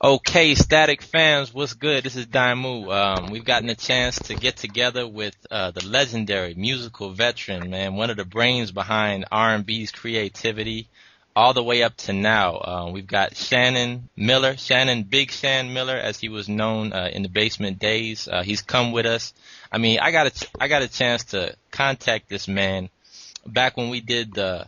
Okay, Static fans, what's good? This is Daimu. We've gotten a chance to get together with the legendary musical veteran, man, one of the brains behind R&B's creativity, all the way up to now. We've got Shannon Miller, Shannon Big Shan Miller, as he was known in the Basement days. He's come with us. I mean, I got a chance to contact this man back when we did the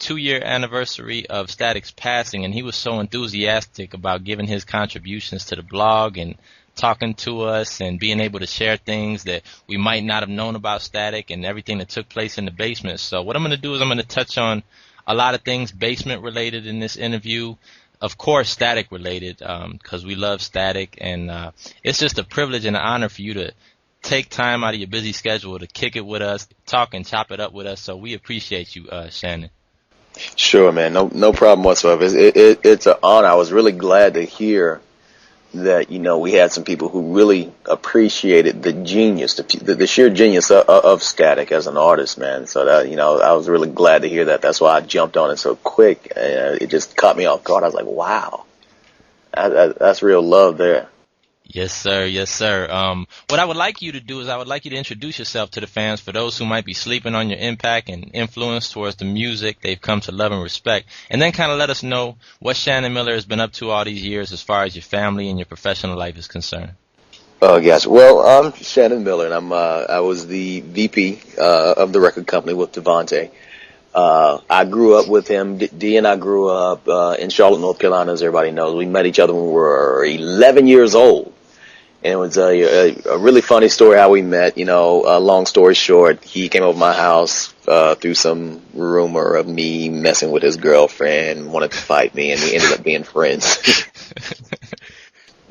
2-year anniversary of Static's passing, and he was so enthusiastic about giving his contributions to the blog and talking to us and being able to share things that we might not have known about Static and everything that took place in the basement. So what I'm going to do is I'm going to touch on a lot of things basement related in this interview. Of course, Static related, because we love Static, and it's just a privilege and an honor for you to take time out of your busy schedule to kick it with us, talk and chop it up with us. So we appreciate you, Shannon. Sure, man. No problem whatsoever. It's an honor. I was really glad to hear that, we had some people who really appreciated the genius, the sheer genius of Static as an artist, man. So that, I was really glad to hear that. That's why I jumped on it so quick. It just caught me off guard. I was like, wow, that's real love there. Yes, sir. Yes, sir. What I would like you to do is I would like you to introduce yourself to the fans for those who might be sleeping on your impact and influence towards the music they've come to love and respect. And then kind of let us know what Shannon Miller has been up to all these years as far as your family and your professional life is concerned. Oh, yes. Well, I'm Shannon Miller, and I was the VP of the record company with Devontae. I grew up with him. D and I grew up in Charlotte, North Carolina, as everybody knows. We met each other when we were 11 years old. And it was a really funny story how we met. Long story short, he came over my house through some rumor of me messing with his girlfriend, wanted to fight me, and we ended up being friends.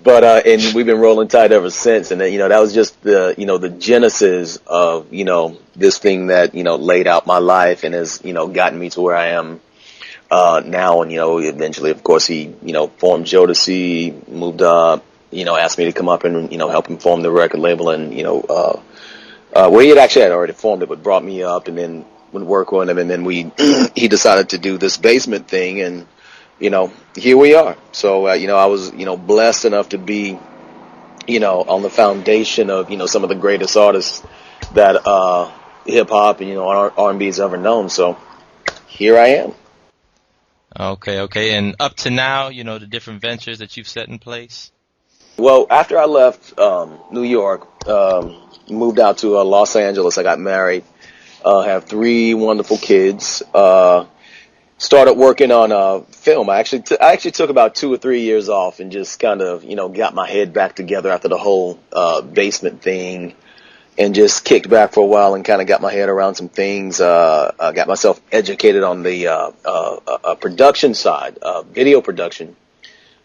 But and we've been rolling tight ever since. And that was just the genesis of this thing that laid out my life and has gotten me to where I am now. And eventually, of course, he formed Jodeci, moved up. Asked me to come up and, help him form the record label. And, well, he had already formed it, but brought me up and then would work with him. And then he decided to do this basement thing. And, here we are. So, I was, blessed enough to be, on the foundation of, some of the greatest artists that, hip hop and, R&B has ever known. So here I am. Okay. And up to now, the different ventures that you've set in place? Well, after I left New York, moved out to Los Angeles, I got married, have 3 wonderful kids, started working on film. I actually took about 2 or 3 years off and just kind of, got my head back together after the whole basement thing and just kicked back for a while and kind of got my head around some things, got myself educated on the production side, video production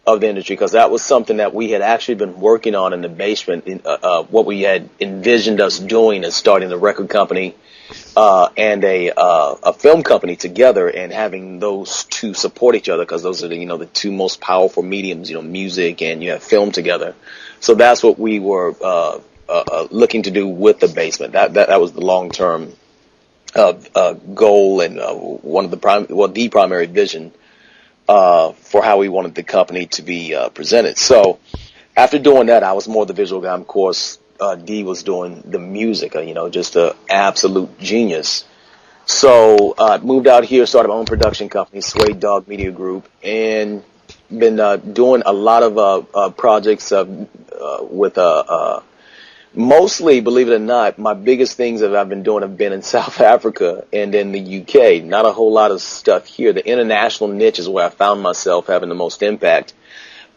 of the industry, because that was something that we had actually been working on in the basement. What we had envisioned us doing is starting a record company and a film company together, and having those two support each other, because those are the two most powerful mediums, music and you have film together. So that's what we were looking to do with the basement. That was the long term goal and one of the primary vision for how we wanted the company to be presented. So after doing that, I was more the visual guy. Of course, D was doing the music, just an absolute genius. So I moved out here, started my own production company, Suede Dog Media Group, and been doing a lot of projects with mostly, believe it or not, my biggest things that I've been doing have been in South Africa and in the UK. Not a whole lot of stuff here. The international niche is where I found myself having the most impact.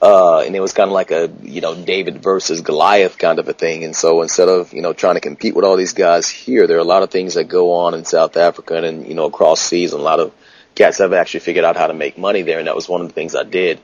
And it was kind of like a, David versus Goliath kind of a thing. And so instead of, trying to compete with all these guys here, there are a lot of things that go on in South Africa and, across seas. And a lot of cats have actually figured out how to make money there. And that was one of the things I did.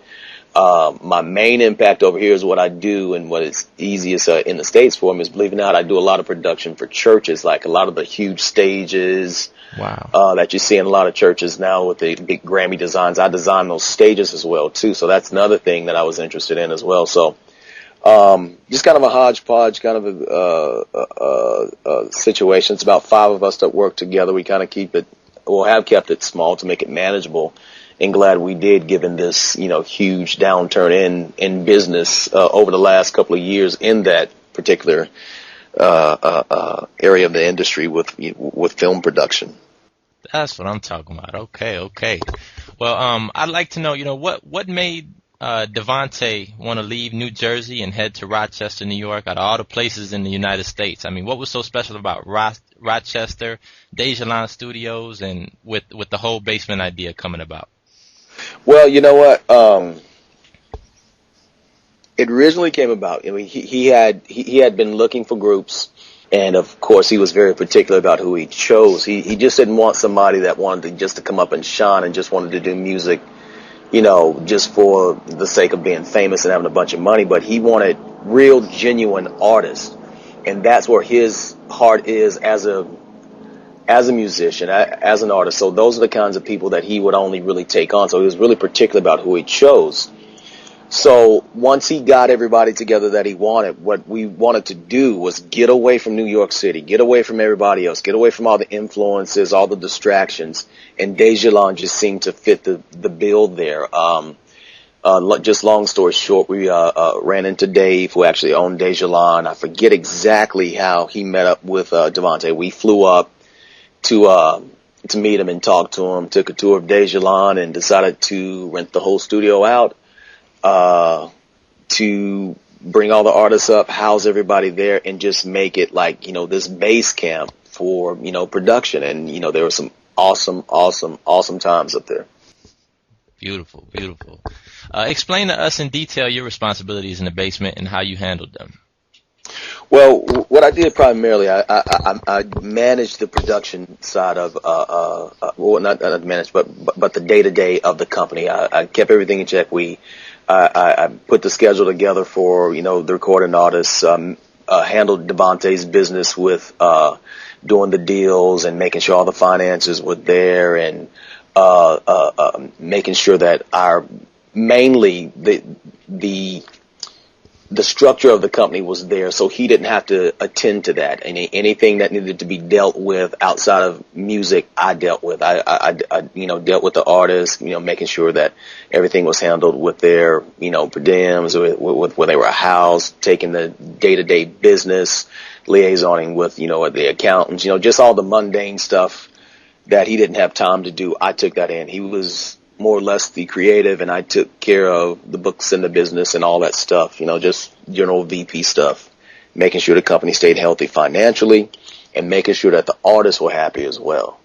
My main impact over here is what I do, and what is easiest in the States for me is, believe it or not, I do a lot of production for churches, like a lot of the huge stages. Wow. That you see in a lot of churches now with the big Grammy designs. I design those stages as well, too. So that's another thing that I was interested in as well. So just kind of a hodgepodge kind of a situation. It's about 5 of us that work together. We kind of have kept it small to make it manageable. and glad we did, given this, huge downturn in business over the last couple of years in that particular area of the industry with film production. That's what I'm talking about. Okay, okay. Well, I'd like to know, what made Devontae want to leave New Jersey and head to Rochester, New York, out of all the places in the United States? I mean, what was so special about Rochester, Desjalon Studios, and with the whole Bassment idea coming about? Well, you know what? It originally came about. I mean, he had been looking for groups, and of course, he was very particular about who he chose. He just didn't want somebody that wanted to come up and shine and just wanted to do music, just for the sake of being famous and having a bunch of money. But he wanted real, genuine artists, and that's where his heart is as a musician, as an artist. So those are the kinds of people that he would only really take on. So he was really particular about who he chose. So once he got everybody together that he wanted, what we wanted to do was get away from New York City, get away from everybody else, get away from all the influences, all the distractions, and Desjalon just seemed to fit the bill there. Just long story short, we ran into Dave, who actually owned Desjalon. I forget exactly how he met up with Devontae. We flew up to meet him and talk to him, took a tour of Desjalon, and decided to rent the whole studio out. To bring all the artists up, house everybody there, and just make it like, this base camp for, production. And, there were some awesome times up there. Beautiful, beautiful. Explain to us in detail your responsibilities in the Bassment and how you handled them. Well, what I did primarily, I managed the production side of, well, not managed, but the day-to-day of the company. I kept everything in check. I put the schedule together for, the recording artists, handled Devontae's business with, doing the deals and making sure all the finances were there, and, making sure that mainly the structure of the company was there, so he didn't have to attend to that. Anything that needed to be dealt with outside of music, I dealt with. I dealt with the artists, making sure that everything was handled with their, per diems, with where they were housed, taking the day-to-day business, liaisoning with, the accountants, just all the mundane stuff that he didn't have time to do. I took that in. He was more or less the creative, and I took care of the books and the business and all that stuff, just general VP stuff, making sure the company stayed healthy financially and making sure that the artists were happy as well.